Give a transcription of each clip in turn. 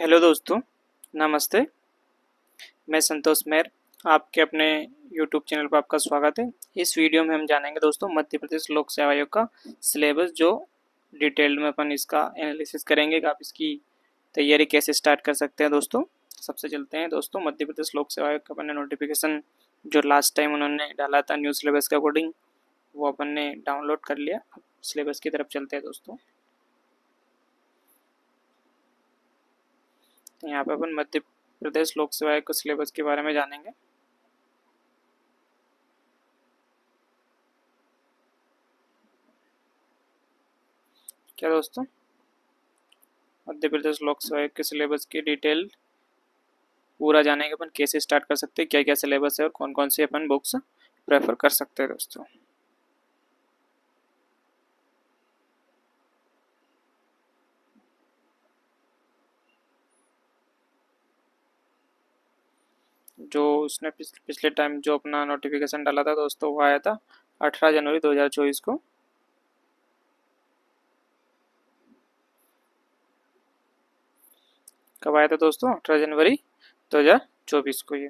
Hello दोस्तों, नमस्ते। मैं संतोष मेहर, आपके अपने यूट्यूब चैनल पर आपका स्वागत है। इस वीडियो में हम जानेंगे दोस्तों मध्य प्रदेश लोक सेवा आयोग का सिलेबस, जो डिटेल में अपन इसका एनालिसिस करेंगे कि आप इसकी तैयारी कैसे स्टार्ट कर सकते हैं। दोस्तों सबसे चलते हैं दोस्तों, मध्य प्रदेश लोक सेवा आयोग का अपन ने नोटिफिकेशन जो लास्ट टाइम उन्होंने डाला था न्यू सिलेबस के अकॉर्डिंग, वो अपन ने डाउनलोड कर लिया। अब सिलेबस की तरफ चलते हैं दोस्तों। यहाँ पे अपन मध्य प्रदेश लोक सेवा आयोग के सिलेबस के बारे में जानेंगे। क्या दोस्तों, मध्य प्रदेश लोक सेवा आयोग के सिलेबस की डिटेल पूरा जानेंगे अपन, कैसे स्टार्ट कर सकते हैं, क्या क्या सिलेबस है और कौन कौन से अपन बुक्स प्रेफर कर सकते हैं दोस्तों। जो उसने पिछले टाइम जो अपना नोटिफिकेशन डाला था दोस्तों, वो आया था 18 जनवरी 2024 को। कब आया था दोस्तों? 18 जनवरी 2024 को ये।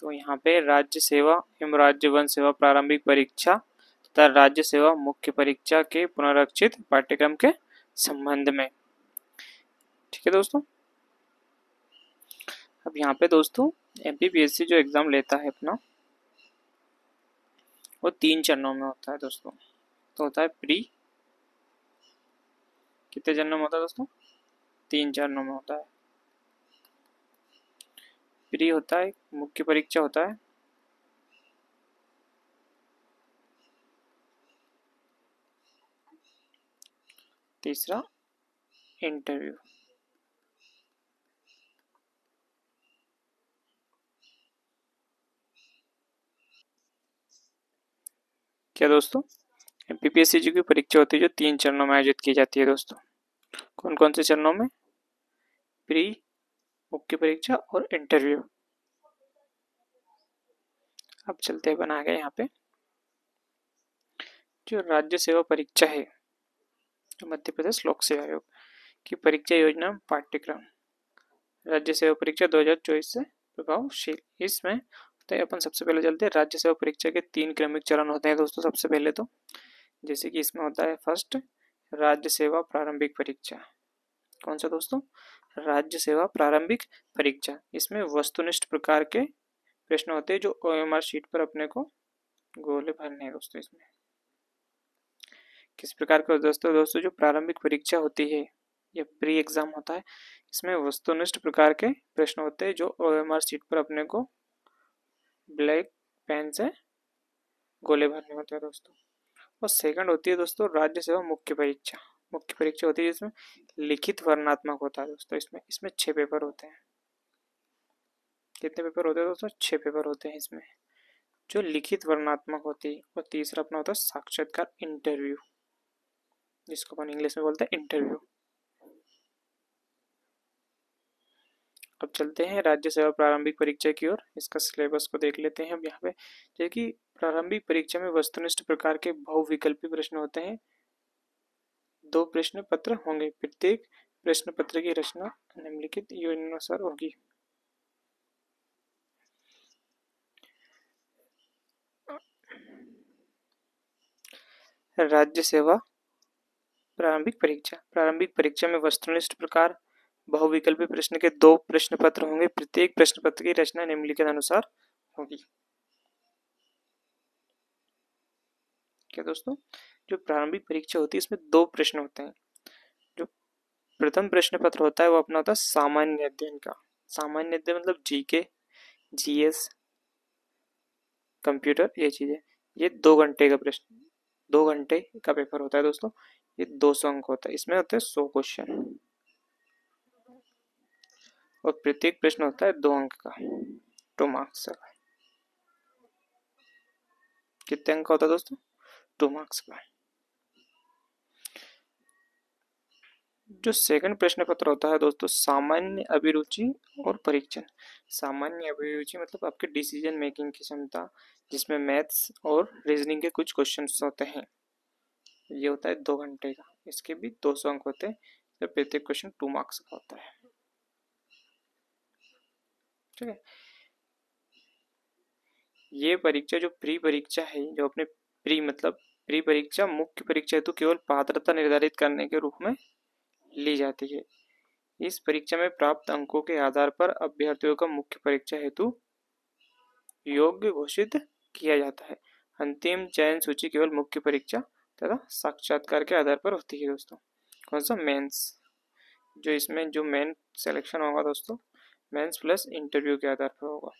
तो यहाँ पे राज्य सेवा एवं राज्य वन सेवा प्रारंभिक परीक्षा तथा राज्य सेवा मुख्य परीक्षा के पुनरीक्षित पाठ्यक्रम के संबंध में, ठीक है दोस्तों। अब यहाँ पे दोस्तों एमपीपीएससी जो एग्जाम लेता है अपना, वो 3 चरणों में होता है दोस्तों। तो होता है प्री, कितने चरणों में होता है दोस्तों? 3 चरणों में होता है। प्री होता है, मुख्य परीक्षा होता है, तीसरा इंटरव्यू। क्या दोस्तों, एमपीपीएससी की परीक्षा होती है जो 3 चरणों में आयोजित की जाती है दोस्तों। कौन कौन से चरणों में? प्री, मुख्य परीक्षा और इंटरव्यू। अब चलते हैं आगे। यहाँ पे जो राज्य सेवा परीक्षा है, मध्य प्रदेश लोक सेवा आयोग की परीक्षा योजना पाठ्यक्रम राज्य सेवा परीक्षा 2024 से प्रभावशील, इसमें तो अपन सबसे पहले चलते हैं। राज्य सेवा परीक्षा के 3 क्रमिक चरण होते हैं दोस्तों। सबसे पहले तो जैसे कि इसमें होता है फर्स्ट, राज्य सेवा प्रारंभिक परीक्षा। कौन सा दोस्तों? राज्य सेवा प्रारंभिक परीक्षा। इसमें वस्तुनिष्ठ प्रकार के प्रश्न होते हैं जो ओएमआर शीट पर अपने को गोले भरने हैं दोस्तों। इसमें किस प्रकार का दोस्तों जो प्रारंभिक परीक्षा होती है, यह प्री एग्जाम होता है। इसमें वस्तुनिष्ठ प्रकार के प्रश्न होते हैं जो ओएमआर शीट पर अपने को ब्लैक पेन से गोले भरने होते हैं दोस्तों। और सेकंड होती है दोस्तों राज्य सेवा मुख्य परीक्षा। मुख्य परीक्षा होती है जिसमें लिखित वर्णनात्मक होता है दोस्तों। इसमें 6 पेपर होते हैं। कितने पेपर होते हैं दोस्तों? 6 पेपर होते हैं इसमें, जो लिखित वर्णनात्मक होती है। और तीसरा अपना होता है साक्षात्कार इंटरव्यू, जिसको अपन इंग्लिश में बोलते हैं इंटरव्यू। अब चलते हैं राज्य सेवा प्रारंभिक परीक्षा की ओर। इसका सिलेबस को देख लेते हैं। अब यहाँ पे जैसे कि प्रारंभिक परीक्षा में वस्तुनिष्ठ प्रकार के बहुविकल्पी प्रश्न होते हैं। 2 प्रश्न पत्र होंगे। प्रत्येक प्रश्न पत्र की रचना निम्नलिखित योजनानुसार होगी। राज्य सेवा प्रारंभिक परीक्षा में वस्तुनिष्ठ प्रकार बहुविकल्पी प्रश्न के 2 प्रश्न पत्र होंगे। प्रत्येक प्रश्न पत्र की रचना निम्नलिखित अनुसार होगी। क्या दोस्तों, जो प्रारंभिक परीक्षा होती है इसमें 2 प्रश्न होते हैं। जो प्रथम प्रश्न पत्र होता है वो अपना होता है सामान्य अध्ययन का। सामान्य अध्ययन मतलब जीके, जीएस, कंप्यूटर, ये चीजें। ये 2 घंटे का प्रश्न, 2 घंटे का पेपर होता है दोस्तों। ये 200 अंक होता है। इसमें होते हैं 100 क्वेश्चन और प्रत्येक प्रश्न होता है 2 अंक का, 2 मार्क्स का। कितने अंक का होता है दोस्तों? 2 मार्क्स का। जो सेकंड प्रश्न पत्र होता है दोस्तों, सामान्य अभिरुचि और परीक्षण। सामान्य अभिरुचि मतलब आपके डिसीजन मेकिंग की क्षमता, जिसमें मैथ्स और रीजनिंग के कुछ क्वेश्चन होते हैं। ये होता है 2 घंटे का। इसके भी 200 अंक होते हैं। प्रत्येक क्वेश्चन 2 मार्क्स का होता है। ठीक है, ये परीक्षा जो प्री परीक्षा है, जो अपने प्री मतलब प्री परीक्षा मुख्य परीक्षा हेतु केवल पात्रता निर्धारित करने के रूप में ली जाती है। इस परीक्षा में प्राप्त अंकों के आधार पर अभ्यर्थियों का मुख्य परीक्षा हेतु योग्य घोषित किया जाता है। अंतिम चयन सूची केवल मुख्य परीक्षा तथा साक्षात्कार के आधार पर होती है दोस्तों। कौन सा? मेंस। जो इसमें जो मेन सिलेक्शन होगा दोस्तों, मेंस प्लस इंटरव्यू के आधार पर होगा।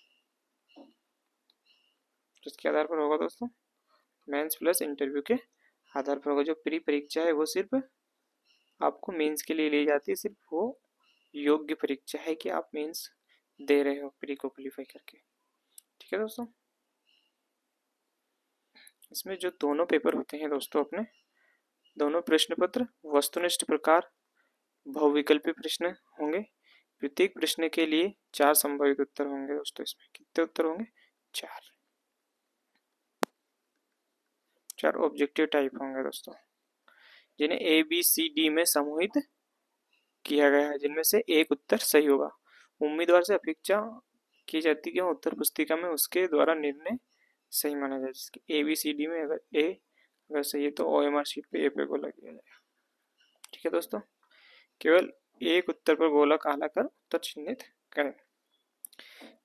किसके आधार पर होगा दोस्तों? मेंस प्लस इंटरव्यू के आधार पर होगा। जो प्री परीक्षा है वो सिर्फ आपको मेंस के लिए ली जाती है, सिर्फ वो योग्य परीक्षा है कि आप मेंस दे रहे हो प्री को क्वालिफाई करके। ठीक है दोस्तों, इसमें जो दोनों पेपर होते हैं दोस्तों, अपने दोनों प्रश्न पत्र वस्तुनिष्ठ प्रकार बहुविकल्पी प्रश्न होंगे। प्रत्येक प्रश्न के लिए 4 संभावित उत्तर होंगे दोस्तों। इसमें कितने उत्तर होंगे? 4 ऑब्जेक्टिव टाइप होंगे दोस्तों, जिन्हें ए बी सी डी में समूहित किया गया है, जिनमें से एक उत्तर सही होगा। उम्मीदवार से अपेक्षा की जाती है कि उत्तर पुस्तिका में उसके द्वारा निर्णय सही माना जाए। जिसके ए बी सी डी में अगर सही है तो OMR शीट पे ए पे गोला किया जाएगा। ठीक है दोस्तों, केवल एक उत्तर पर गोला काला कर उत्तर चिन्हित करें।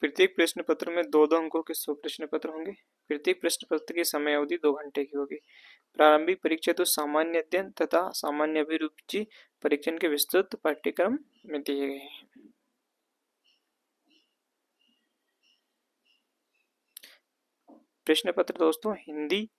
प्रत्येक प्रश्न पत्र में 2-2 अंकों के 100 प्रश्न पत्र होंगे। प्रत्येक प्रश्न पत्र की समय अवधि 2 घंटे की होगी। प्रारंभिक परीक्षा तो सामान्य अध्ययन तथा सामान्य अभिरुचि परीक्षण के विस्तृत पाठ्यक्रम में दिए गए हैं। प्रश्न पत्र दोस्तों हिंदी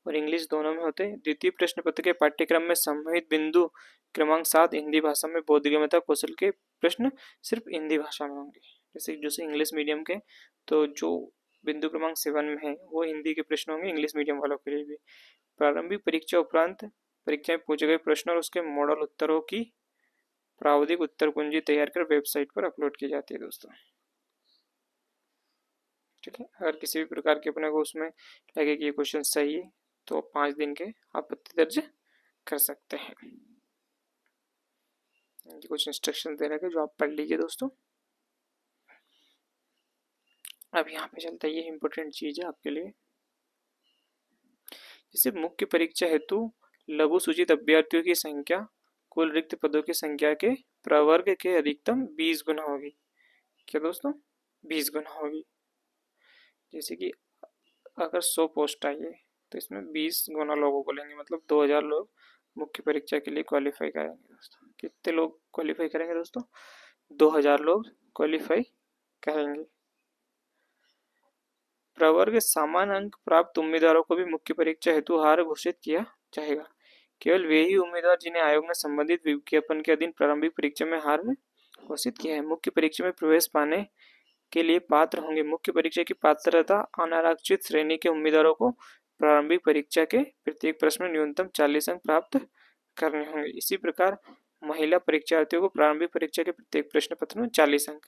और इंग्लिश दोनों में होते हैं। द्वितीय प्रश्न पत्र के पाठ्यक्रम में संबंधित बिंदु क्रमांक 7 हिंदी भाषा में बोधगम्यता कौशल के प्रश्न सिर्फ हिंदी भाषा में होंगे। जैसे इंग्लिश मीडियम के तो जो बिंदु क्रमांक 7 में है वो हिंदी के प्रश्न होंगे, इंग्लिश मीडियम वालों के लिए भी। प्रारंभिक परीक्षा उपरांत परीक्षा में पूछे गए प्रश्न और उसके मॉडल उत्तरों की प्रावधिक उत्तर कुंजी तैयार कर वेबसाइट पर अपलोड की जाती है दोस्तों। ठीक है, अगर किसी भी प्रकार के अपने को उसमें लगे कि ये क्वेश्चन सही है तो 5 दिन के आपत्ति दर्ज कर सकते हैं। कुछ इंस्ट्रक्शन दे रखे जो आप पढ़ लीजिए दोस्तों। अब यहाँ पे चलता है, ये इंपॉर्टेंट चीज है आपके लिए। जैसे मुख्य परीक्षा हेतु लघु सूचित अभ्यर्थियों की संख्या कुल रिक्त पदों की संख्या के प्रवर्ग के अधिकतम 20 गुना होगी। क्या दोस्तों? 20 गुना होगी। जैसे कि अगर 100 पोस्ट आई है तो इसमें 20 गुना लोगों को लेंगे, मतलब 2000 लोग मुख्य परीक्षा के लिए क्वालिफाई करेंगे दोस्तों। कितने लोग क्वालिफाई करेंगे दोस्तों? 2000 लोग क्वालिफाई करेंगे। प्रवर्ग समान अंक प्राप्त उम्मीदवारों को भी मुख्य परीक्षा हेतु हार घोषित किया जाएगा। केवल वे ही उम्मीदवार जिन्हें आयोग ने संबंधित विज्ञापन के अधीन प्रारंभिक परीक्षा में हार घोषित किया है मुख्य परीक्षा में प्रवेश पाने के लिए पात्र होंगे। मुख्य परीक्षा की पात्रता अनारक्षित श्रेणी के उम्मीदवारों को प्रारंभिक परीक्षा के प्रत्येक प्रश्न में न्यूनतम 40 अंक प्राप्त करने होंगे। इसी प्रकार महिला परीक्षार्थियों को प्रारंभिक परीक्षा के प्रत्येक प्रश्न पत्र में 40 अंक,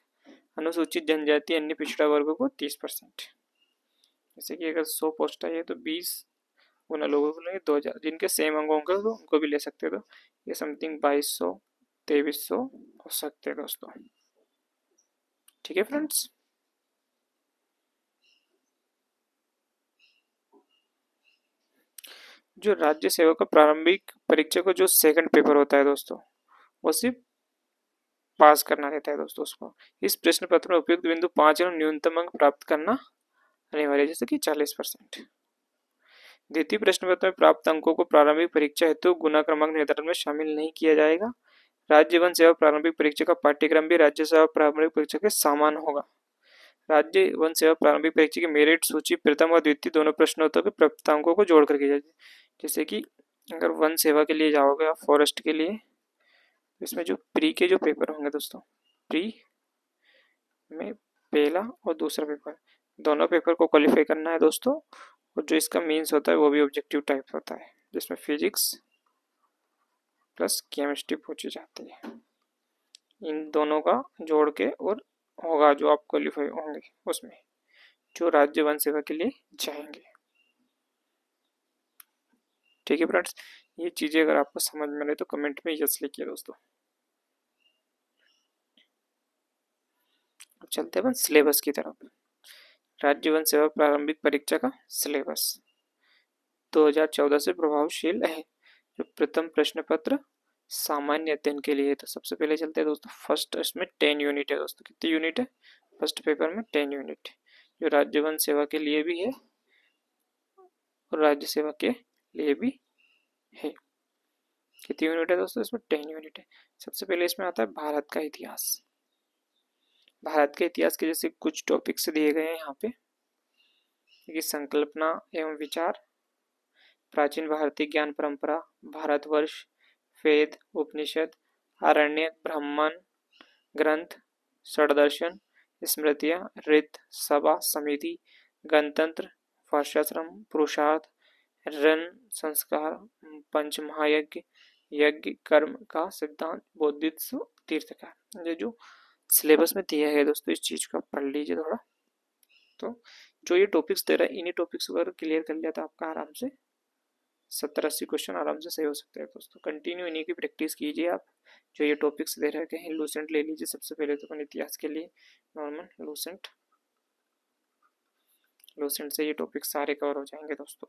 अनुसूचित जनजाति अन्य पिछड़ा वर्गों को 30%। जैसे कि अगर 100 पोस्ट आई है तो 20 गुना लोगों को लेंगे 2000, जिनके सेम अंक होंगे तो उनको भी ले सकते हो। तो ये समथिंग 2200 2300 हो सकते हैं दोस्तों। ठीक है फ्रेंड्स, जो राज्य सेवा का प्रारंभिक परीक्षा का जो सेकंड पेपर होता है दोस्तों, वो सिर्फ पास करना रहता है दोस्तों उसको। इस प्रश्न पत्र में उपयुक्त बिंदु 5 और न्यूनतम अंक प्राप्त करना अनिवार्य, जैसे कि 40%। द्वितीय प्रश्न पत्र में प्राप्त अंकों को प्रारंभिक परीक्षा हेतु गुना क्रमांक निर्धारण में शामिल नहीं किया जाएगा। राज्य वन सेवा प्रारंभिक परीक्षा का पाठ्यक्रम भी राज्य सेवा प्रारंभिक परीक्षा के समान होगा। राज्य वन सेवा प्रारंभिक परीक्षा की मेरिट सूची प्रथम और द्वितीय दोनों प्रश्नोत्तर के प्राप्त अंकों को जोड़कर की जाएगी। जैसे कि अगर वन सेवा के लिए जाओगे आप फॉरेस्ट के लिए, इसमें जो प्री के जो पेपर होंगे दोस्तों, प्री में पहला और दूसरा पेपर, दोनों पेपर को क्वालिफाई करना है दोस्तों। और जो इसका मीन्स होता है वो भी ऑब्जेक्टिव टाइप होता है, जिसमें फिजिक्स प्लस केमिस्ट्री पूछी जाती है। इन दोनों का जोड़ के और होगा जो आप क्वालिफाई होंगे उसमें, जो राज्य वन सेवा के लिए जाएंगे। ठीक है फ्रेंड्स, ये चीज़ें अगर आपको समझ में आए तो कमेंट में यस लिखिए दोस्तों। अब चलते हैं अपन सिलेबस की तरफ। राज्य वन सेवा प्रारंभिक परीक्षा का सिलेबस 2014 से प्रभावशील है। जो प्रथम प्रश्न पत्र सामान्य अध्ययन के लिए है, तो सबसे पहले चलते हैं दोस्तों फर्स्ट, इसमें 10 यूनिट है दोस्तों। कितनी यूनिट है फर्स्ट पेपर में? 10 यूनिट, जो राज्य वन सेवा के लिए भी है और राज्य सेवा के लिए भी है। कितनी यूनिट है दोस्तों इसमें? 10 यूनिट है। सबसे पहले इसमें आता है भारत का इतिहास। भारत के इतिहास के जैसे कुछ टॉपिक्स दिए गए हैं यहाँ पे, कि संकल्पना एवं विचार, प्राचीन भारतीय ज्ञान परंपरा, भारतवर्ष, वेद, उपनिषद, आरण्य, ब्राह्मण ग्रंथ, षडदर्शन, स्मृतियां, रित, सभा, समिति, गणतंत्र, वर्षाश्रम, पुरुषार्थ, रण, संस्कार, पंच महायज्ञ, यज्ञ, कर्म का सिद्धांत, बौद्धित्व, तीर्थकार। ये जो सिलेबस में दिया है दोस्तों, इस चीज को पढ़ लीजिए थोड़ा। तो जो ये टॉपिक्स दे रहा है, इन्हीं टॉपिक्स अगर क्लियर कर लिया तो आपका आराम से 70-80 क्वेश्चन आराम से सही हो सकते हैं दोस्तों। कंटिन्यू इन्हीं की प्रैक्टिस कीजिए आप। जो ये टॉपिक्स दे रखे हैं, लूसेंट ले लीजिए सबसे पहले तो अपन इतिहास के लिए नॉर्मल लूसेंट से ये टॉपिक्स सारे कवर हो जाएंगे दोस्तों,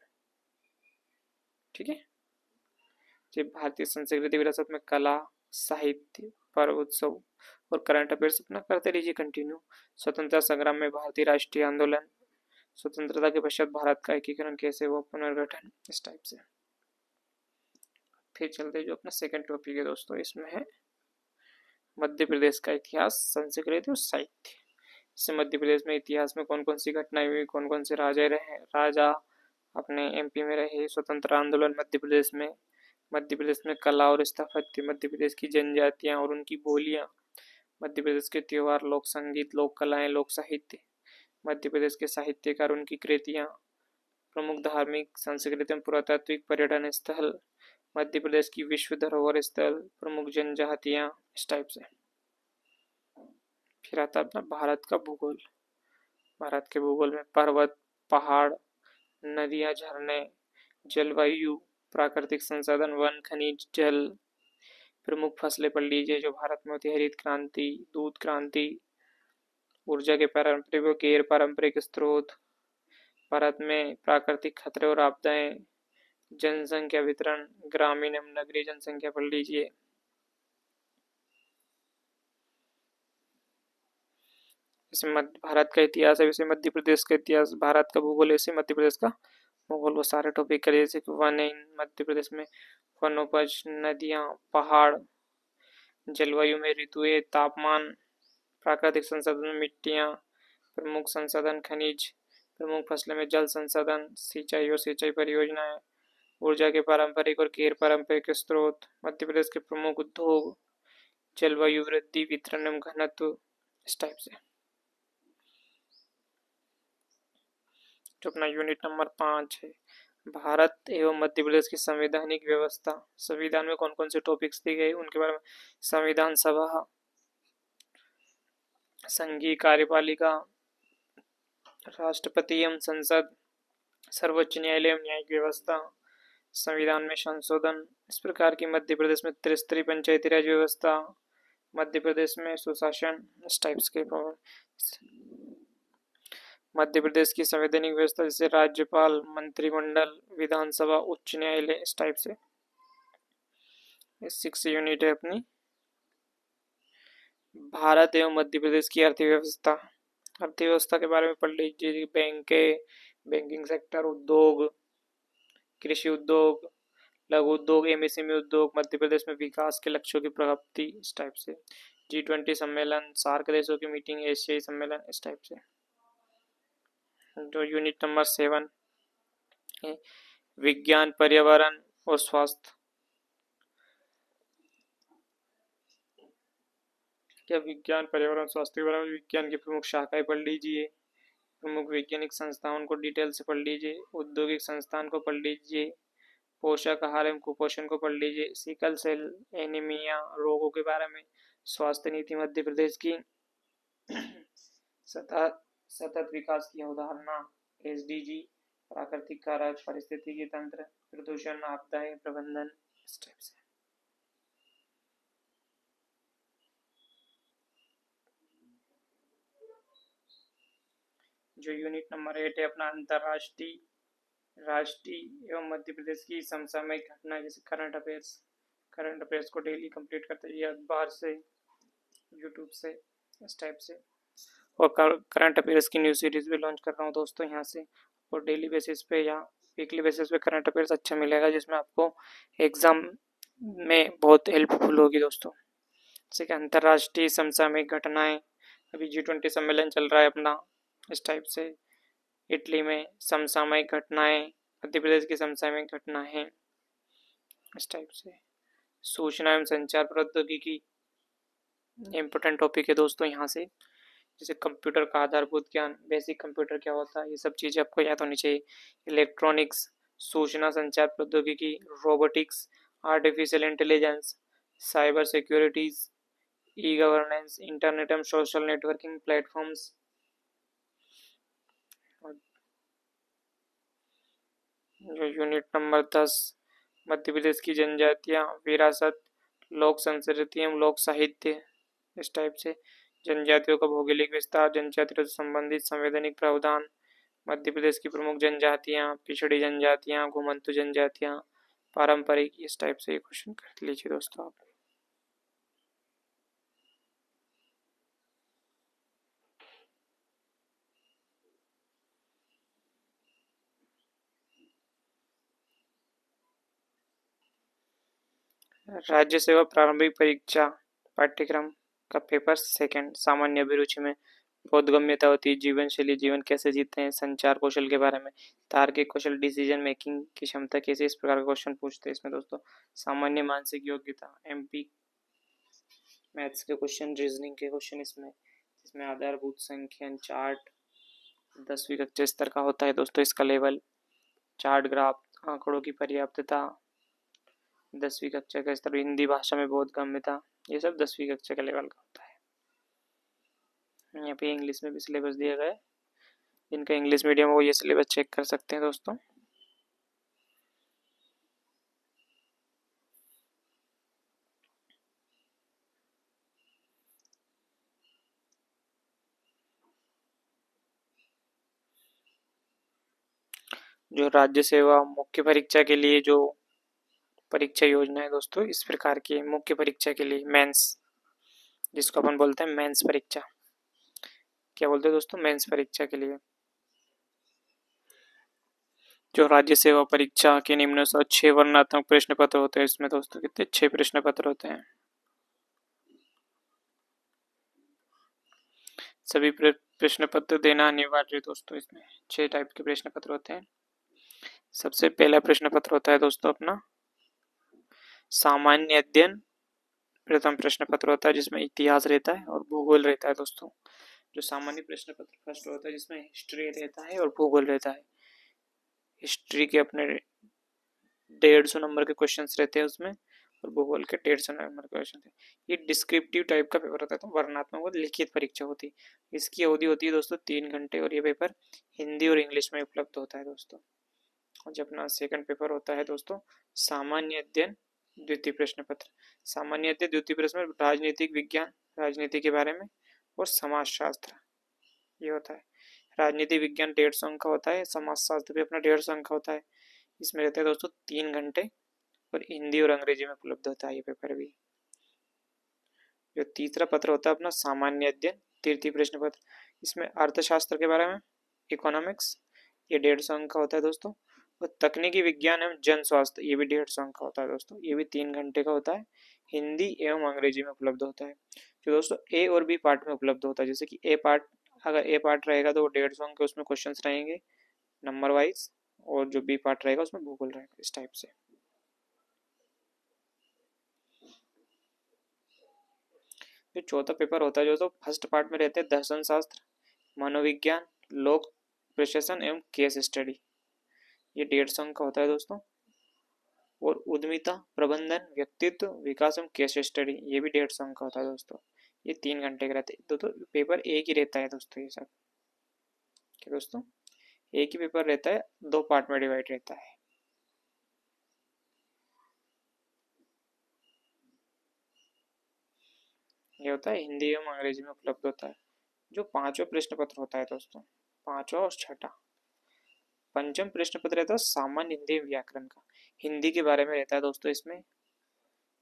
ठीक है। जो भारतीय संस्कृति विरासत में कला, साहित्य, पर्व, उत्सव और करंट अफेयर्स अपना करते रहिए कंटिन्यू। स्वतंत्रता संग्राम में भारतीय राष्ट्रीय आंदोलन, स्वतंत्रता के पश्चात भारत का एकीकरण कैसे हुआ, पुनर्गठन, इस टाइप से। फिर चलते जो अपना सेकंड टॉपिक है दोस्तों, इसमें है मध्य प्रदेश का इतिहास, संस्कृति और साहित्य। इससे मध्य प्रदेश में इतिहास में कौन कौन सी घटनाएं हुई, कौन कौन से राजा अपने एमपी में रहे, स्वतंत्र आंदोलन मध्य प्रदेश में कला और स्थापत्य, मध्य प्रदेश की जनजातियां और उनकी बोलियां, मध्य प्रदेश के त्योहार, लोक संगीत, लोक कलाएं, लोक साहित्य, मध्य प्रदेश के साहित्यकार, उनकी कृतियां, प्रमुख धार्मिक, सांस्कृतिक, पुरातात्विक पर्यटन स्थल, मध्य प्रदेश की विश्व धरोहर स्थल, प्रमुख जनजातियां, इस टाइप से। फिर आता है अपना भारत का भूगोल। भारत के भूगोल में पर्वत, पहाड़, नदियां, झरने, जलवायु, प्राकृतिक संसाधन, वन, खनिज, जल, प्रमुख फसलें पढ़ लीजिए जो भारत में होती है, हरित क्रांति, दूध क्रांति, ऊर्जा के पारंपरिक और गैर पारंपरिक स्रोत, भारत में प्राकृतिक खतरे और आपदाएं, जनसंख्या वितरण, ग्रामीण एवं नगरीय जनसंख्या पढ़ लीजिए। जैसे भारत का इतिहास है वैसे मध्य प्रदेश का इतिहास, भारत का भूगोल ऐसे मध्य प्रदेश का भूगोल, वो सारे टॉपिक करिए। जैसे वन है मध्य प्रदेश में, वनोपज, नदियां, पहाड़, जलवायु में ऋतुएं, तापमान, प्राकृतिक संसाधन, मिट्टियां, प्रमुख संसाधन खनिज, प्रमुख फसलें में जल संसाधन, सिंचाई और सिंचाई परियोजनाएं, ऊर्जा के पारंपरिक और गैर पारंपरिक स्रोत, मध्य प्रदेश के प्रमुख उद्योग, जलवायु वृद्धि, वितरण एवं घनत्व, इस टाइप से। जो अपना यूनिट नंबर 5 है, भारत एवं मध्य प्रदेश की संवैधानिक व्यवस्था। संविधान में कौन कौन से टॉपिक्स दिए गए उनके बारे में। संविधान सभा, संघीय कार्यपालिका, राष्ट्रपति एवं संसद, सर्वोच्च न्यायालय एवं न्यायिक व्यवस्था, संविधान में संशोधन। इस प्रकार की मध्य प्रदेश में त्रिस्तरीय पंचायती राज व्यवस्था, मध्य प्रदेश में सुशासन, इस टाइप्स के। मध्य प्रदेश की संवैधानिक व्यवस्था जैसे राज्यपाल, मंत्रिमंडल, विधानसभा, उच्च न्यायालय, इस टाइप से। 6 यूनिट है अपनी। भारत एवं मध्य प्रदेश की अर्थव्यवस्था। अर्थव्यवस्था के बारे में पढ़ लीजिए। बैंकिंग सेक्टर, उद्योग, कृषि उद्योग, लघु उद्योग, एमएसएमई उद्योग, मध्य प्रदेश में विकास के लक्ष्यों की प्राप्ति, इस टाइप से। G20 सम्मेलन, सार्क देशों की मीटिंग, एशियाई सम्मेलन, इस टाइप से। जो यूनिट नंबर 7 है, विज्ञान, पर्यावरण और स्वास्थ्य। क्या विज्ञान, पर्यावरण, स्वास्थ्य के बारे में विज्ञान की प्रमुख शाखाएं पढ़ लीजिए। प्रमुख वैज्ञानिक संस्थाओं को डिटेल से पढ़ लीजिए। औद्योगिक संस्थान को पढ़ लीजिए। पोषक आहार एवं कुपोषण को पढ़ लीजिए। सिकल सेल एनीमिया रोगों के बारे में। स्वास्थ्य नीति मध्य प्रदेश की। सतत विकास की अवधारणा, SDG, प्राकृतिक कारक, पारिस्थितिकी तंत्र, प्रदूषण, आपदाएं प्रबंधन, इस टाइप से। जो यूनिट नंबर 8 है अपना अंतर्राष्ट्रीय, राष्ट्रीय एवं मध्य प्रदेश की समसामयिक घटना जैसे करंट अफेयर्स को डेली कंप्लीट करते हैं, या बाहर से यूट्यूब से इस टाइप से। और करंट अफेयर्स की न्यू सीरीज भी लॉन्च कर रहा हूँ दोस्तों यहाँ से, और डेली बेसिस पे या वीकली बेसिस पे करंट अफेयर्स अच्छा मिलेगा, जिसमें आपको एग्जाम में बहुत हेल्पफुल होगी दोस्तों। जैसे कि अंतर्राष्ट्रीय समसामयिक घटनाएं, अभी G20 सम्मेलन चल रहा है अपना, इस टाइप से। इटली में समसामयिक घटनाएं, मध्य प्रदेश की समसामयिक घटनाएं, इस टाइप से। सूचना एवं संचार प्रौद्योगिकी इम्पोर्टेंट टॉपिक है दोस्तों यहाँ से। जैसे कंप्यूटर का आधारभूत ज्ञान, बेसिक कंप्यूटर क्या होता है, ये सब चीज़ें आपको याद होनी चाहिए। इलेक्ट्रॉनिक्स, सूचना संचार प्रौद्योगिकी, robotics, artificial intelligence, cyber securities, e governance, internet and social networking platforms. जो यूनिट नंबर 10 मध्य प्रदेश की जनजातियाँ, विरासत, लोक संस्कृति एवं लोक साहित्य, इस टाइप से। जनजातियों का भौगोलिक विस्तार, जनजातियों से संबंधित संवैधानिक प्रावधान, मध्य प्रदेश की प्रमुख जनजातियाँ, पिछड़ी जनजातियाँ, घुमंतु जनजातियाँ, पारंपरिक, इस टाइप से ये क्वेश्चन कर लीजिए दोस्तों आप। राज्य सेवा प्रारंभिक परीक्षा पाठ्यक्रम का पेपर सेकंड, सामान्य अभिरुचि में बोधगम्यता होती है, जीवन शैली, जीवन कैसे जीते हैं, संचार कौशल के बारे में, तार्किक कौशल, डिसीजन मेकिंग की क्षमता कैसे, इस प्रकार का क्वेश्चन पूछते हैं इसमें दोस्तों। सामान्य मानसिक योग्यता, एमपी मैथ्स के क्वेश्चन, रीजनिंग के क्वेश्चन इसमें आधारभूत संख्यन, चार्ट 10वीं कक्षा स्तर का होता है दोस्तों इसका लेवल। चार्ट ग्राफ, आंकड़ों की पर्याप्तता 10वीं कक्षा का स्तर, हिंदी भाषा में बोधगम्यता, ये सब 10वीं कक्षा के लेवल का होता है। यहाँ पे इंग्लिश में भी सिलेबस दिया गया है, जिनका इंग्लिश मीडियम वो ये सिलेबस चेक कर सकते हैं दोस्तों। जो राज्य सेवा मुख्य परीक्षा के लिए जो परीक्षा योजना है दोस्तों, इस प्रकार की मुख्य परीक्षा के लिए मेंस, जिसको अपन बोलते हैं मेंस परीक्षा, क्या बोलते हैं दोस्तों, मेंस परीक्षा के लिए जो राज्य सेवा परीक्षा के निम्न से 6 वर्णनात्मक प्रश्न पत्र होते हैं। इसमें दोस्तों कितने 6 प्रश्न पत्र होते हैं। सभी प्रश्न पत्र देना अनिवार्य दोस्तों। इसमें 6 टाइप के प्रश्न पत्र होते हैं। सबसे पहला प्रश्न पत्र होता है दोस्तों अपना सामान्य अध्ययन, प्रथम प्रश्न पत्र होता है जिसमें इतिहास रहता है और भूगोल रहता है दोस्तों। जो सामान्य प्रश्न पत्र फर्स्ट होता है जिसमें हिस्ट्री रहता है और भूगोल रहता है। हिस्ट्री के अपने 150 नंबर के क्वेश्चंस रहते हैं उसमें, और भूगोल के 150 नंबर के क्वेश्चन थे। ये डिस्क्रिप्टिव टाइप का पेपर होता है, तो वर्णनात्मक और लिखित परीक्षा होती है। इसकी अवधि होती है दोस्तों 3 घंटे, और ये पेपर हिंदी और इंग्लिश में उपलब्ध होता है दोस्तों। और जब अपना सेकंड पेपर होता है दोस्तों सामान्य अध्ययन द्वितीय प्रश्न पत्र। सामान्य अध्ययन द्वितीय प्रश्न में राजनीतिक विज्ञान, राजनीति के बारे में, और समाजशास्त्र ये होता है। राजनीति विज्ञान 150 अंक का होता है, समाजशास्त्र भी अपना 150 अंक का होता है। इसमें रहते हैं दोस्तों 3 घंटे, और हिंदी और अंग्रेजी में उपलब्ध होता है ये पेपर भी। जो तीसरा पत्र होता है अपना सामान्य अध्ययन तृतीय प्रश्न पत्र, इसमें अर्थशास्त्र के बारे में, इकोनॉमिक्स, ये 150 अंक का होता है दोस्तों। और तकनीकी विज्ञान एवं जन स्वास्थ्य, ये भी 150 अंक का होता है दोस्तों। ये भी 3 घंटे का होता है, हिंदी एवं अंग्रेजी में उपलब्ध होता है। जो दोस्तों ए और बी पार्ट में उपलब्ध होता है। जैसे कि ए पार्ट, अगर ए पार्ट रहेगा तो 150 अंक के उसमें क्वेश्चन रहेंगे नंबर वाइज, और जो बी पार्ट रहेगा उसमें भूगोल रहेगा, इस टाइप से। जो चौथा पेपर होता है जो तो फर्स्ट पार्ट में रहते हैं दर्शन शास्त्र, मनोविज्ञान, लोक प्रशासन एवं केस स्टडी, ये 150 अंक का होता है दोस्तों। और उद्यमिता, प्रबंधन, व्यक्तित्व विकास एवं केस स्टडी, ये भी 150 अंक का होता है दोस्तों। ये 3 घंटे का रहते हैं। तो पेपर एक ही रहता है दोस्तों ये सब, क्या दोस्तों, एक ही पेपर रहता है, 2 पार्ट में डिवाइड रहता है। ये होता है हिंदी एवं अंग्रेजी में उपलब्ध होता है। जो 5वां प्रश्न पत्र होता है दोस्तों, पांचवा और छठा। पंचम प्रश्न पत्र रहता है सामान्य हिंदी व्याकरण का, हिंदी के बारे में रहता है दोस्तों, इसमें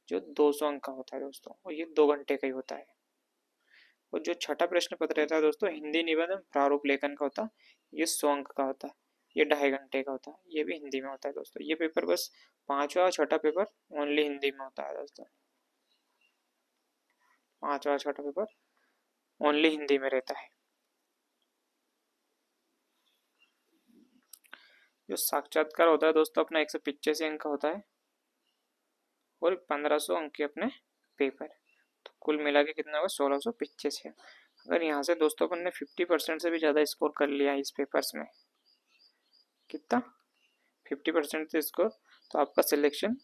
जो 200 अंक का होता है दोस्तों, और ये 2 घंटे का ही होता है। और जो छठा प्रश्न पत्र रहता है दोस्तों हिंदी निबंध प्रारूप लेखन का होता है, ये 100 अंक का होता है, ये 2.5 घंटे का होता है, ये भी हिंदी में होता है दोस्तों। ये पेपर बस पांचवा और छठा पेपर ओनली हिंदी में होता है दोस्तों, पांचवा और छठा पेपर ओनली हिंदी में रहता है। जो साक्षात्कार होता है दोस्तों अपना 185 अंक का होता है, और 1500 अंक के अपने पेपर, तो कुल मिला के कितना होगा 1685। अगर यहाँ से दोस्तों अपन ने 50% से भी ज़्यादा स्कोर कर लिया इस पेपर्स में, कितना 50% से स्कोर, तो आपका सिलेक्शन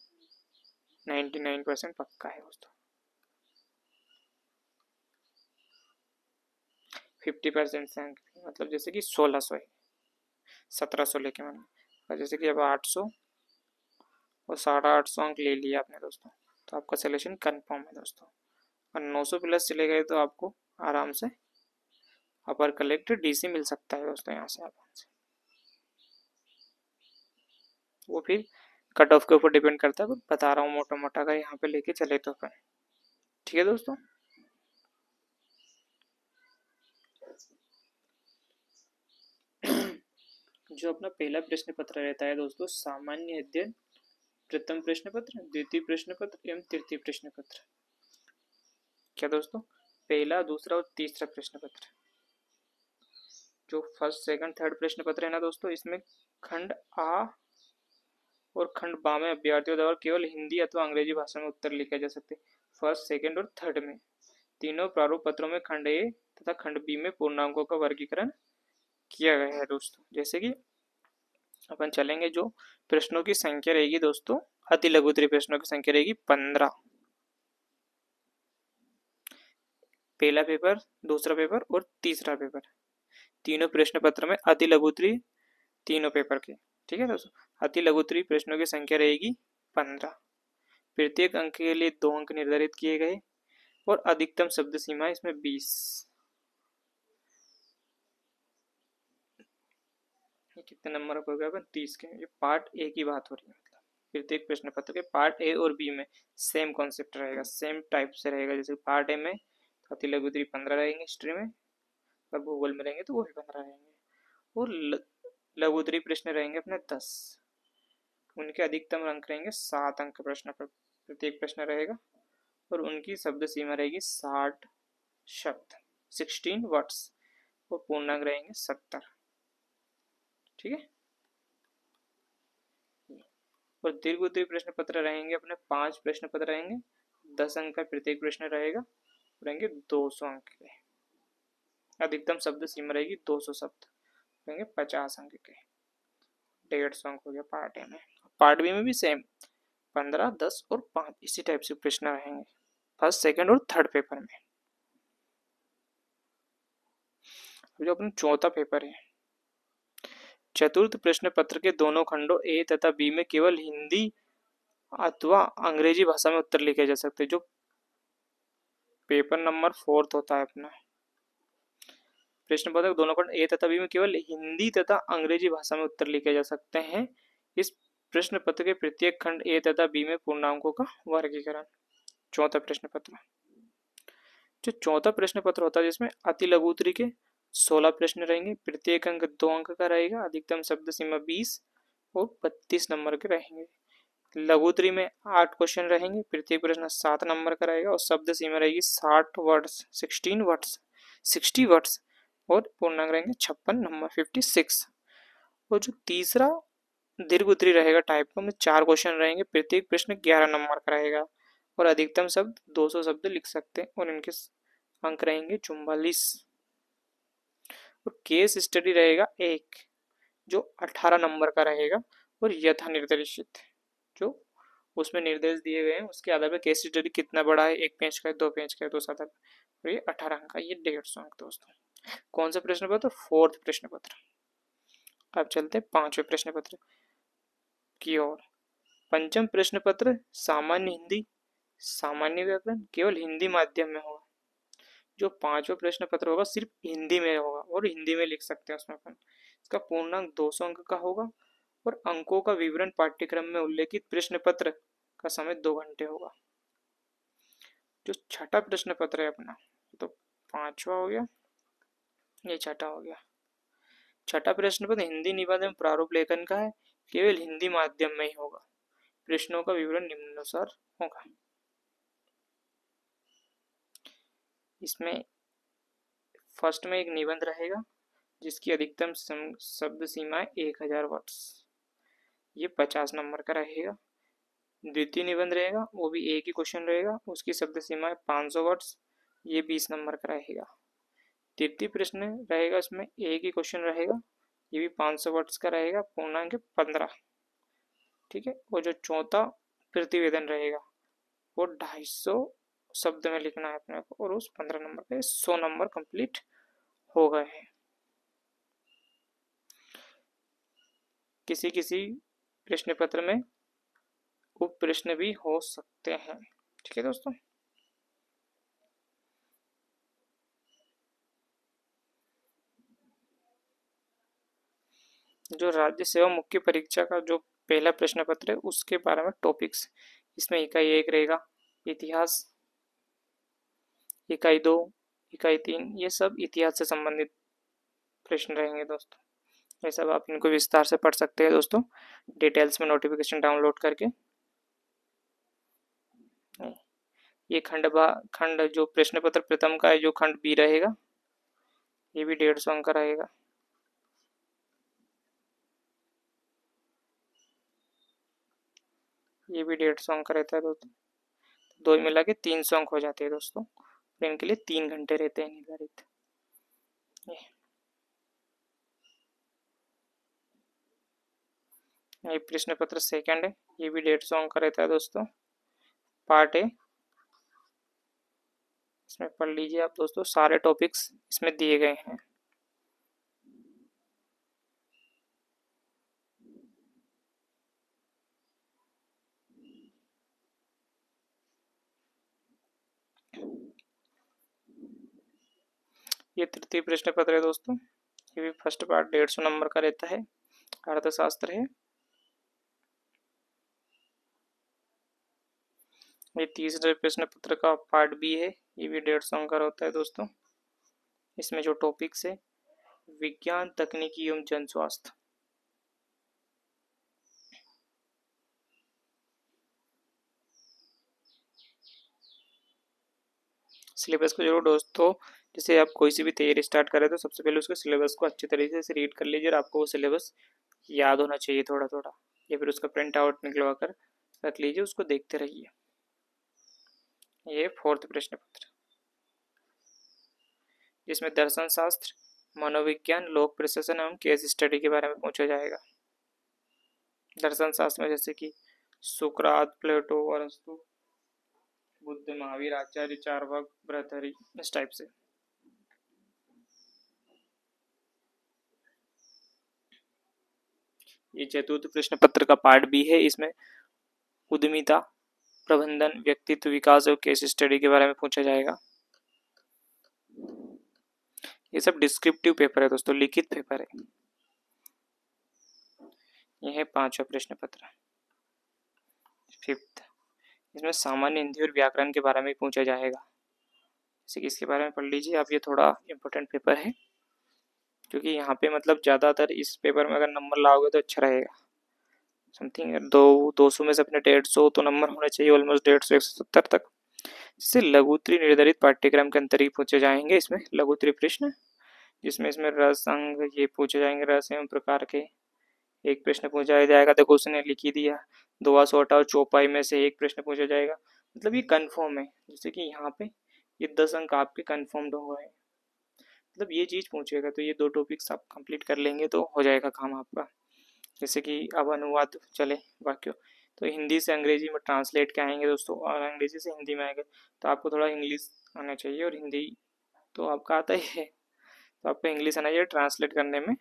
99% पक्का है दोस्तों। 50% से अंक मतलब जैसे कि 1600 है, 1700 लेके मैंने, और जैसे कि अब 800 और 850 अंक ले लिया आपने दोस्तों, तो आपका सिलेक्शन कंफर्म है दोस्तों। और 900 प्लस चले गए तो आपको आराम से अपर कलेक्टर डीसी मिल सकता है दोस्तों यहाँ से आराम से। वो फिर कट ऑफ के ऊपर डिपेंड करता है, बता रहा हूँ मोटा मोटा का यहाँ पे लेके चले तो अपन, ठीक है दोस्तों। जो अपना पहला प्रश्न पत्र रहता है दोस्तों सामान्य अध्ययन, प्रथम प्रश्न पत्र, द्वितीय प्रश्न पत्र एवं तृतीय प्रश्न पत्र। क्या दोस्तों, पहला, दूसरा और तीसरा प्रश्न पत्र, जो फर्स्ट सेकंड थर्ड प्रश्न पत्र है ना दोस्तों, इसमें खंड आ और खंड बा में अभ्यर्थियों द्वारा केवल हिंदी अथवा अंग्रेजी भाषा में उत्तर लिखे जा सकते। फर्स्ट सेकंड और थर्ड में तीनों प्रारूप पत्रों में खंड ए तथा खंड बी में पूर्णांकों का वर्गीकरण किया गया है दोस्तों। जैसे कि अपन चलेंगे, जो प्रश्नों की संख्या रहेगी दोस्तों, अति लघु उत्तरीय प्रश्नों की संख्या रहेगी 15। पहला पेपर, दूसरा पेपर और तीसरा पेपर, तीनों प्रश्न पत्र में अति लघु उत्तरीय तीनों पेपर के, ठीक है दोस्तों। अति लघु उत्तरीय प्रश्नों की संख्या रहेगी 15। प्रत्येक अंक के लिए 2 अंक निर्धारित किए गए, और अधिकतम शब्द सीमा इसमें 20। ये कितने नंबर हो गए अपन, 30 के। ये पार्ट ए की बात हो रही है, मतलब प्रत्येक प्रश्न पत्र के पार्ट ए और बी में सेम कॉन्सेप्ट रहेगा, सेम टाइप से रहेगा। जैसे पार्ट ए में अति लघु उत्तरीय 15 रहेंगे हिस्ट्री में, और भूगोल में रहेंगे तो वो भी 15 रहेंगे, और लघु उत्तरीय प्रश्न रहेंगे अपने 10। उनके अधिकतम अंक रहेंगे 7 अंक प्रश्न पर प्रत्येक प्रश्न रहेगा, और उनकी शब्द सीमा रहेगी 60 शब्द, 16 वर्ड्स, और पूर्णांक रहेंगे 70, ठीक है। और दीर्घ उत्तरीय प्रश्न पत्र रहेंगे अपने 5 प्रश्न पत्र रहेंगे, 10 अंक का प्रत्येक प्रश्न रहेगा, रहेंगे 200 अंक के। अधिकतम शब्द सीमा रहेगी 200 शब्द, रहेंगे 50 अंक के। 150 अंक हो गया पार्ट ए में। पार्ट बी में भी सेम 15, 10 और 5 इसी टाइप से प्रश्न रहेंगे फर्स्ट सेकंड और थर्ड पेपर में। जो अपना चौथा पेपर है, चतुर्थ प्रश्न पत्र के दोनों खंडों ए तथा बी में केवल हिंदी अथवा अंग्रेजी भाषा में उत्तर लिखे जा सकते हैं। जो पेपर नंबर 4 होता है अपना प्रश्न पत्र दोनों खंड ए तथा बी में केवल हिंदी तथा अंग्रेजी भाषा में उत्तर लिखे जा सकते हैं। इस प्रश्न पत्र के प्रत्येक खंड ए तथा बी में पूर्णांकों का वर्गीकरण। चौथा प्रश्न पत्र, जो चौथा प्रश्न पत्र होता है जिसमें अति लघु उत्तरीय के 16 प्रश्न रहेंगे, प्रत्येक अंक 2 अंक का रहेगा, अधिकतम शब्द सीमा 20 और 32 नंबर के रहेंगे। लघु उत्तरीय में 8 क्वेश्चन रहेंगे, प्रत्येक प्रश्न 7 नंबर का रहेगा, और शब्द सीमा रहेगी 60 वर्ड्स, 16 वर्ड्स, 60 वर्ड्स, और पूर्णांक रहेंगे 56 नंबर, 56। और जो तीसरा दीर्घ उत्तरीय रहेगा टाइप का, में 4 क्वेश्चन रहेंगे, प्रत्येक प्रश्न 11 नंबर का रहेगा, और अधिकतम शब्द 200 शब्द लिख सकते हैं, और इनके अंक रहेंगे 44। और केस स्टडी रहेगा एक, जो 18 नंबर का रहेगा, और यथा निर्देशित, जो उसमें निर्देश दिए गए हैं उसके आधार पर केस स्टडी कितना बड़ा है, 1 पेज का है, 2 पेज का है, तो उस आधार पर ये 18 अंक का, ये 150 अंक दोस्तों। कौन सा प्रश्न पत्र, 4th प्रश्न पत्र। अब चलते हैं 5वें प्रश्न पत्र की ओर। पंचम प्रश्न पत्र सामान्य हिंदी, सामान्य व्याकरण, केवल हिंदी माध्यम में होगा। जो पांचवा प्रश्न पत्र होगा सिर्फ हिंदी में होगा और हिंदी में लिख सकते हैं उसमें अपन। इसका पूर्णांक 200 अंक का होगा और अंकों का विवरण पाठ्यक्रम में उल्लेखित प्रश्न पत्र का समय 2 घंटे होगा। जो छठा प्रश्न पत्र है अपना, तो पांचवा हो गया, ये छठा हो गया। छठा प्रश्न पत्र हिंदी निबंध एवं प्रारूप लेखन का है, केवल हिंदी माध्यम में ही होगा। प्रश्नों का विवरण निम्नानुसार होगा। इसमें फर्स्ट में एक निबंध रहेगा जिसकी अधिकतम शब्द सीमा 1000 वर्ड्स, ये 50 नंबर का रहेगा। द्वितीय निबंध रहेगा, वो भी एक ही क्वेश्चन रहेगा, उसकी शब्द सीमा है 500 वर्ड्स, ये 20 नंबर का रहेगा। तृतीय प्रश्न रहेगा, इसमें एक ही क्वेश्चन रहेगा, ये भी 500 वर्ड्स का रहेगा, पूर्णांक 15। ठीक है। और जो चौथा प्रतिवेदन रहेगा वो 250 शब्द में लिखना है अपने को, और उस 15 नंबर पे 100 नंबर कंप्लीट हो गए हैं। किसी किसी प्रश्न पत्र में उप प्रश्न भी हो सकते हैं। ठीक है दोस्तों। जो राज्य सेवा मुख्य परीक्षा का जो पहला प्रश्न पत्र है उसके बारे में टॉपिक्स, इसमें इकाई 1 रहेगा इतिहास, इकाई 2, इकाई 3, ये सब इतिहास से संबंधित प्रश्न रहेंगे दोस्तों। ये सब आप इनको विस्तार से पढ़ सकते हैं दोस्तों, डिटेल्स में नोटिफिकेशन डाउनलोड करके। ये खंड जो प्रश्न पत्र प्रथम का है, जो खंड बी रहेगा, ये भी 150 अंक का रहेगा। ये भी 150 अंक का रहता है दोस्तों, दो मिला के 300 अंक हो जाते हैं दोस्तों। इनके लिए 3 घंटे रहते हैं निर्धारित। ये प्रश्न पत्र सेकंड है, ये भी 150 अंक का रहता है दोस्तों। पार्ट है, इसमें पढ़ लीजिए आप दोस्तों, सारे टॉपिक्स इसमें दिए गए हैं। ये तृतीय प्रश्न पत्र है दोस्तों, ये भी फर्स्ट पार्ट 150 नंबर का रहता है, अर्थशास्त्र है। ये तीसरे प्रश्न पत्र का पार्ट बी है, ये भी 150 अंक का होता है दोस्तों। इसमें जो टॉपिक्स है, विज्ञान, तकनीकी एवं जन स्वास्थ्य। सिलेबस को जरूर दोस्तों, जैसे आप कोई सी भी तैयारी स्टार्ट करें तो सबसे पहले उसके सिलेबस को अच्छे तरीके से रीड कर लीजिए और आपको वो सिलेबस याद होना चाहिए थोड़ा थोड़ा, या फिर उसका प्रिंट आउट निकलवा कर रख लीजिए, उसको देखते रहिए। ये फोर्थ प्रश्न पत्र, जिसमें दर्शन शास्त्र, मनोविज्ञान, लोक प्रशासन एवं केस स्टडी के बारे में पूछा जाएगा। दर्शन शास्त्र में जैसे कि सुकरात, प्लेटो, अरस्तु, बुद्ध, महावीर, आचार्य, चारवाक, भर्तृहरि, इस टाइप से। ये चतुर्थ प्रश्न पत्र का पार्ट बी है, इसमें उद्यमिता, प्रबंधन, व्यक्तित्व विकास और केस स्टडी के बारे में पूछा जाएगा। ये सब डिस्क्रिप्टिव पेपर है दोस्तों, लिखित पेपर है। यह है पांचवा प्रश्न पत्र। फिफ्थ, इसमें सामान्य हिंदी और व्याकरण के बारे में पूछा जाएगा। जैसे कि इसके बारे में पढ़ लीजिए आप, ये थोड़ा इम्पोर्टेंट पेपर है, क्योंकि यहाँ पे मतलब ज़्यादातर इस पेपर में अगर नंबर लाओगे तो अच्छा रहेगा। समथिंग 200 में से अपने 150 तो नंबर होने चाहिए, ऑलमोस्ट 150 170 तक। जिससे लघुत्री निर्धारित पाठ्यक्रम के अंतर्गत पूछे जाएंगे इसमें लघुत्री प्रश्न, जिसमें इसमें रस अंग ये पूछे जाएंगे, रस एवं प्रकार के एक प्रश्न पूछा जाएगा। देखो उसने लिख ही दिया, दुआ सोटा और चौपाई में से एक प्रश्न पूछा जाएगा, मतलब ये कन्फर्म है। जैसे कि यहाँ पे ये 10 अंक आपके कन्फर्म्ड हो गए, मतलब ये चीज़ पूछेगा। तो ये 2 टॉपिक्स आप कंप्लीट कर लेंगे तो हो जाएगा काम आपका। जैसे कि अब अनुवाद चले वाक्यों, तो हिंदी से अंग्रेजी में ट्रांसलेट के आएंगे दोस्तों, और अंग्रेजी से हिंदी में आएंगे, तो आपको थोड़ा इंग्लिश आना चाहिए, और हिंदी तो आपका आता ही है, तो आपको इंग्लिश आना चाहिए। ट्रांसलेट करने में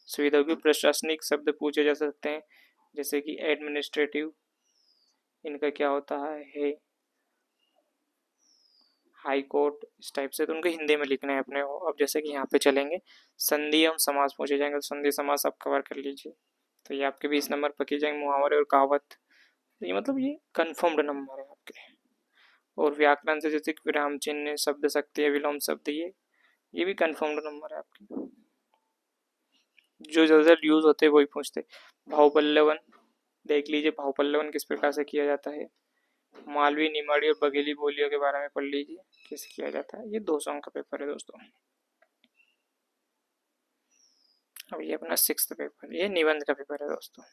सुविधा होगी। प्रशासनिक शब्द पूछे जा सकते हैं, जैसे कि एडमिनिस्ट्रेटिव, इनका क्या होता है, हाई कोर्ट, इस टाइप से, तो उनको हिंदी में लिखना है अपने को। अब जैसे कि यहाँ पे चलेंगे, संधि एवं समास पूछे जाएंगे, तो संधि समास आप कवर कर लीजिए, तो ये आपके 20 नंबर पर की जाएंगे। मुहावरे और कहावत, तो ये मतलब ये कन्फर्म्ड नंबर है आपके। और व्याकरण से जैसे कि विराम चिन्ह, शब्द शक्ति, विलोम शब्द, ये भी कन्फर्म्ड नंबर है आपके। जो ज़्यादा यूज होते हैं वही पूछते। भाव पल्लवन देख लीजिए, भाव पल्लवन किस प्रकार से किया जाता है। मालवी, निमाड़ी और बघेली बोलियों के बारे में पढ़ लीजिए, कैसे किया जाता है। ये 200 अंक का पेपर है दोस्तों। अब ये अपना 6th पेपर, ये निबंध का पेपर है दोस्तों।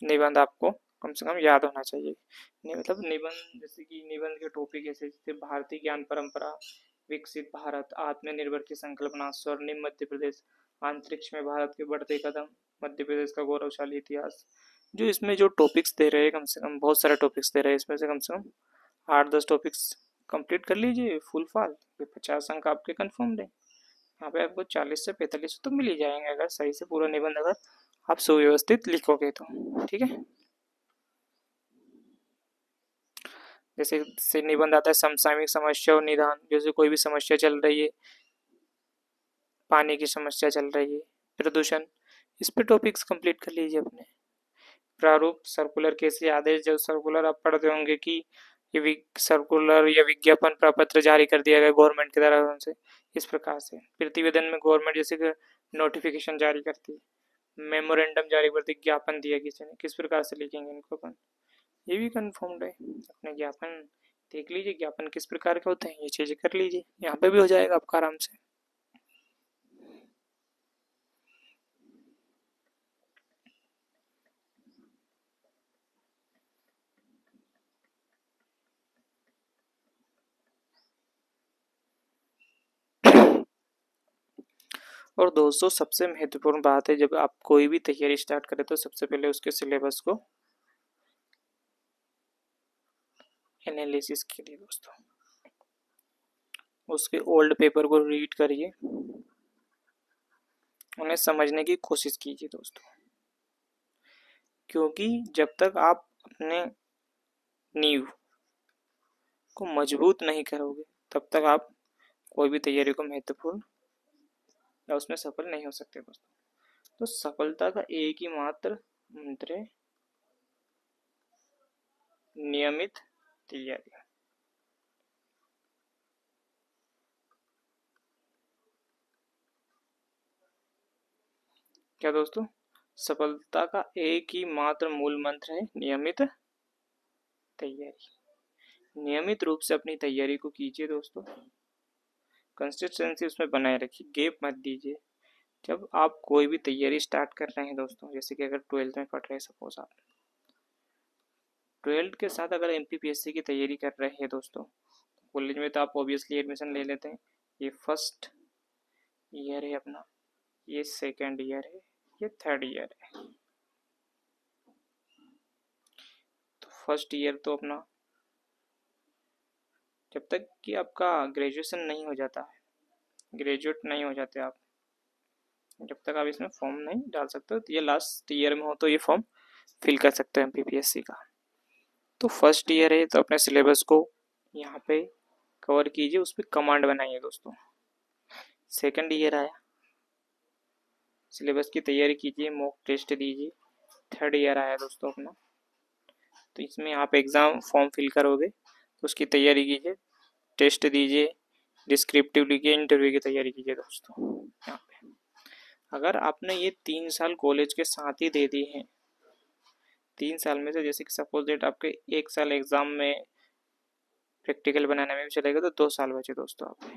निबंध आपको कम से कम याद होना चाहिए। मतलब निबंध, जैसे कि निबंध के टॉपिक ऐसे जैसे भारतीय ज्ञान परंपरा, विकसित भारत, आत्मनिर्भर की संकल्पना, स्वर्णिम मध्य प्रदेश, अंतरिक्ष में भारत के बढ़ते कदम, मध्य प्रदेश का गौरवशाली इतिहास। जो इसमें जो टॉपिक्स दे रहे हैं, कम से कम बहुत सारे टॉपिक्स दे रहे हैं, इसमें से कम 8-10 टॉपिक्स कंप्लीट कर लीजिए फुल फाल, ये 50 अंक आपके कन्फर्म दें। यहाँ पे आपको 40 से 45 तो मिल ही जाएंगे, अगर सही से पूरा निबंध अगर आप सुव्यवस्थित लिखोगे तो। ठीक है, जैसे से निबंध आता है समसामयिक समस्या और निदान, जैसे कोई भी समस्या चल रही है, पानी की समस्या चल रही है, प्रदूषण, इस पे टॉपिक्स कंप्लीट कर लीजिए अपने। प्रारूप, सर्कुलर कैसे आदेश, जब सर्कुलर आप पढ़ते होंगे कि ये सर्कुलर या विज्ञापन प्रपत्र जारी कर दिया गया गवर्नमेंट की तरफ से, इस प्रकार से। प्रतिवेदन में गवर्नमेंट जैसे कि नोटिफिकेशन जारी करती है, मेमोरेंडम जारी करती, ज्ञापन दिया किसी ने, किस प्रकार से लिखेंगे इनको अपन, ये भी कन्फर्म्ड है। अपने ज्ञापन देख लीजिए, ज्ञापन किस प्रकार के होते हैं, ये चीजें कर लीजिए, यहाँ पे भी हो जाएगा आपका आराम से। और दोस्तों सबसे महत्वपूर्ण बात है, जब आप कोई भी तैयारी स्टार्ट करें तो सबसे पहले उसके सिलेबस को एनालिसिस कीजिए दोस्तों, उसके ओल्ड पेपर को रीड करिए, उन्हें समझने की कोशिश कीजिए दोस्तों। क्योंकि जब तक आप अपने नींव को मजबूत नहीं करोगे, तब तक आप कोई भी तैयारी को महत्वपूर्ण या उसमें सफल नहीं हो सकते दोस्तों। तो सफलता का एक ही मात्र मंत्र है, नियमित तैयारी। क्या दोस्तों, सफलता का एक ही मात्र मूल मंत्र है, नियमित तैयारी। नियमित रूप से अपनी तैयारी को कीजिए दोस्तों, कंसिस्टेंसी उसमें बनाए रखिए, गैप मत दीजिए। जब आप कोई भी तैयारी स्टार्ट कर रहे हैं दोस्तों, जैसे कि अगर 12th में पढ़ रहे हैं, सपोज आप 12th के साथ अगर MPPSC की तैयारी कर रहे हैं दोस्तों, कॉलेज में तो आप ऑब्वियसली एडमिशन ले लेते हैं। ये फर्स्ट ईयर है अपना, ये सेकेंड ईयर है, ये थर्ड ईयर है। तो फर्स्ट ईयर तो अपना, जब तक कि आपका ग्रेजुएशन नहीं हो जाता है, ग्रेजुएट नहीं हो जाते आप, जब तक आप इसमें फॉर्म नहीं डाल सकते हो, तो ये लास्ट ईयर में हो तो ये फॉर्म फिल कर सकते हो MPPSC का। तो फर्स्ट ईयर है तो अपने सिलेबस को यहाँ पे कवर कीजिए, उस पर कमांड बनाइए दोस्तों। सेकंड ईयर आया, सिलेबस की तैयारी कीजिए, मॉक टेस्ट दीजिए। थर्ड ईयर आया दोस्तों अपना, तो इसमें आप एग्ज़ाम फॉर्म फिल करोगे, उसकी तैयारी कीजिए, टेस्ट दीजिए, डिस्क्रिप्टिव लिखिए, इंटरव्यू की तैयारी कीजिए दोस्तों। यहाँ पे अगर आपने ये 3 साल कॉलेज के साथ ही दे दिए हैं, 3 साल में से जैसे कि सपोज डेट आपके 1 साल एग्ज़ाम में प्रैक्टिकल बनाने में भी चलेगा, तो 2 साल बचे दोस्तों आपके।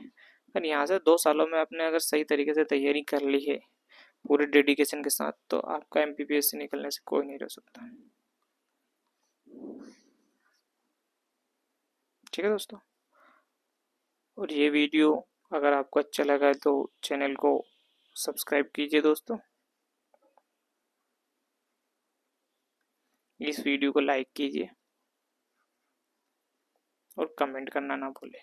अगर यहाँ से 2 सालों में आपने अगर सही तरीके से तैयारी कर ली है पूरे डेडिकेशन के साथ, तो आपका MPPSC निकलने से कोई नहीं रोक सकता। ठीक है दोस्तों, और ये वीडियो अगर आपको अच्छा लगा है तो चैनल को सब्सक्राइब कीजिए दोस्तों, इस वीडियो को लाइक कीजिए और कमेंट करना ना भूलें।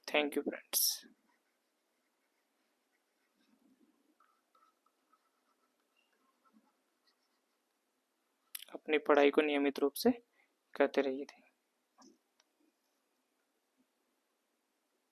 Thank you friends. अपनी पढ़ाई को नियमित रूप से करते रहिए थे।